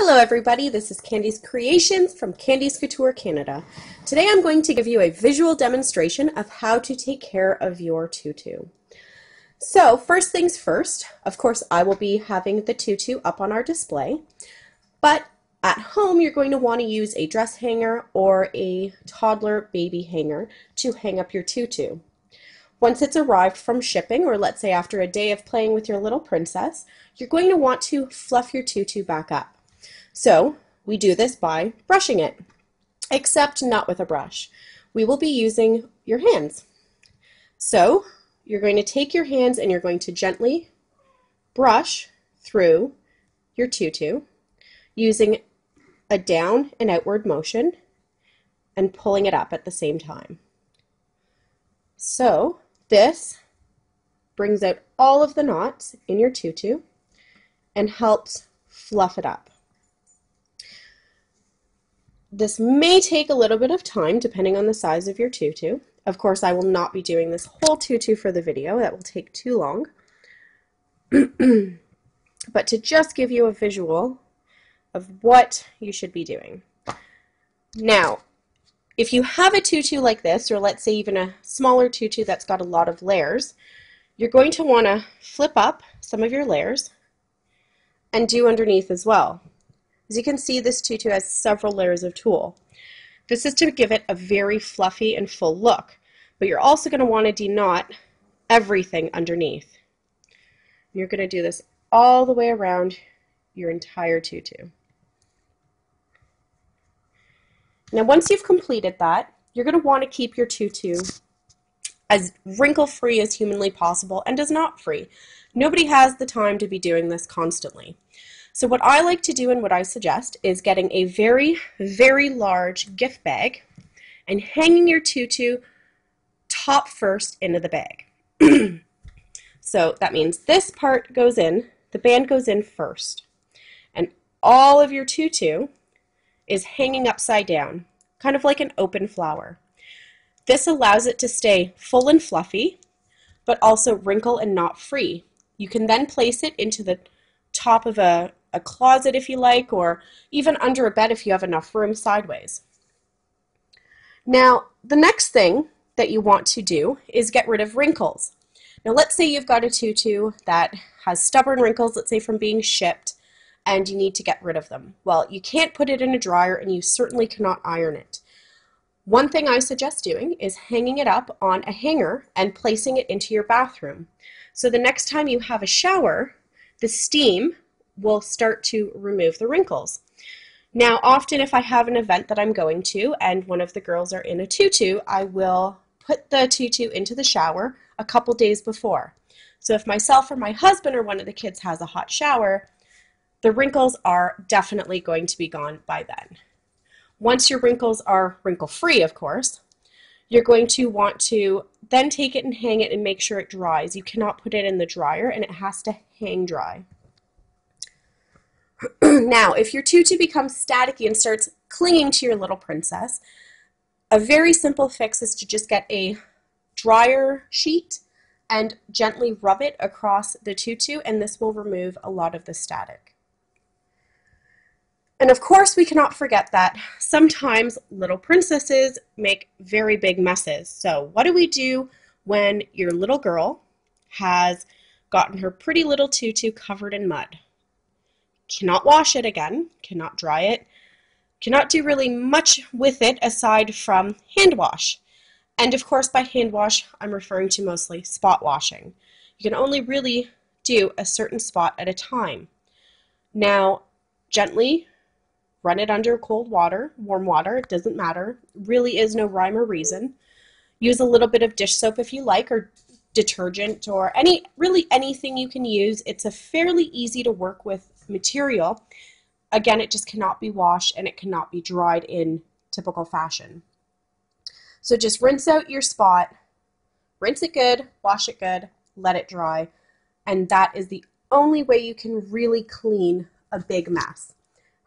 Hello everybody, this is Candy's Creations from Candy's Couture Canada. Today I'm going to give you a visual demonstration of how to take care of your tutu. So first things first, of course I will be having the tutu up on our display, but at home you're going to want to use a dress hanger or a toddler baby hanger to hang up your tutu. Once it's arrived from shipping, or let's say after a day of playing with your little princess, you're going to want to fluff your tutu back up. So we do this by brushing it, except not with a brush. We will be using your hands. So you're going to take your hands and you're going to gently brush through your tutu using a down and outward motion and pulling it up at the same time. So this brings out all of the knots in your tutu and helps fluff it up. This may take a little bit of time depending on the size of your tutu. Of course, I will not be doing this whole tutu for the video. That will take too long. But to just give you a visual of what you should be doing. Now, if you have a tutu like this, or let's say even a smaller tutu that's got a lot of layers, you're going to want to flip up some of your layers and do underneath as well. As you can see, this tutu has several layers of tulle. This is to give it a very fluffy and full look, but you're also going to want to deknot everything underneath. You're going to do this all the way around your entire tutu. Now once you've completed that, you're going to want to keep your tutu as wrinkle-free as humanly possible and as knot-free. Nobody has the time to be doing this constantly. So what I like to do and what I suggest is getting a very, very large gift bag and hanging your tutu top first into the bag. So that means this part goes in, the band goes in first, and all of your tutu is hanging upside down, kind of like an open flower. This allows it to stay full and fluffy, but also wrinkle and knot free. You can then place it into the top of a closet if you like, or even under a bed if you have enough room sideways. Now, the next thing that you want to do is get rid of wrinkles. Now, let's say you've got a tutu that has stubborn wrinkles, let's say from being shipped, and you need to get rid of them. Well, you can't put it in a dryer and you certainly cannot iron it. One thing I suggest doing is hanging it up on a hanger and placing it into your bathroom. So the next time you have a shower, the steam will start to remove the wrinkles. Now, often if I have an event that I'm going to and one of the girls are in a tutu, I will put the tutu into the shower a couple days before. So if myself or my husband or one of the kids has a hot shower, the wrinkles are definitely going to be gone by then. Once your wrinkles are wrinkle-free, of course, you're going to want to then take it and hang it and make sure it dries. You cannot put it in the dryer and it has to hang dry. Now, if your tutu becomes staticky and starts clinging to your little princess, a very simple fix is to just get a dryer sheet and gently rub it across the tutu, and this will remove a lot of the static. And of course, we cannot forget that sometimes little princesses make very big messes. So what do we do when your little girl has gotten her pretty little tutu covered in mud? Cannot wash it again, cannot dry it, cannot do really much with it aside from hand wash. And of course, by hand wash, I'm referring to mostly spot washing. You can only really do a certain spot at a time. Now, gently run it under cold water, warm water, it doesn't matter. Really is no rhyme or reason. Use a little bit of dish soap if you like, or detergent, or really anything you can use. It's a fairly easy to work with material. Again, it just cannot be washed and it cannot be dried in typical fashion. So just rinse out your spot, rinse it good, wash it good, let it dry, and that is the only way you can really clean a big mess.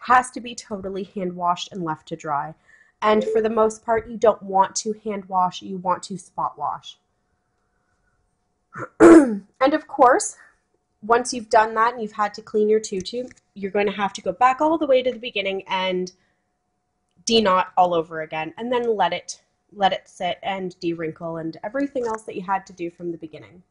Has to be totally hand washed and left to dry. And for the most part, you don't want to hand wash, you want to spot wash. And of course, once you've done that and you've had to clean your tutu, you're going to have to go back all the way to the beginning and de-knot all over again, and then let it sit and de-wrinkle and everything else that you had to do from the beginning.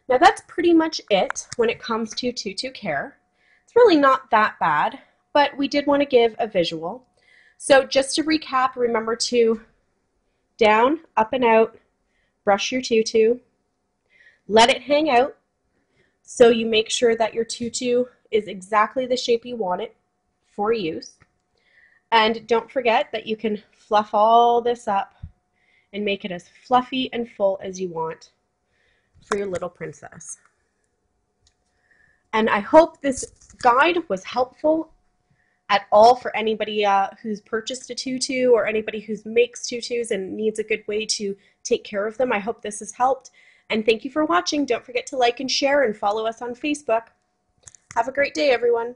Now that's pretty much it when it comes to tutu care. It's really not that bad, but we did want to give a visual. So just to recap, remember to down, up and out, brush your tutu, let it hang out so you make sure that your tutu is exactly the shape you want it for use. And don't forget that you can fluff all this up and make it as fluffy and full as you want for your little princess. And I hope this guide was helpful at all for anybody who's purchased a tutu or anybody who makes tutus and needs a good way to take care of them. I hope this has helped. And thank you for watching. Don't forget to like and share and follow us on Facebook. Have a great day, everyone.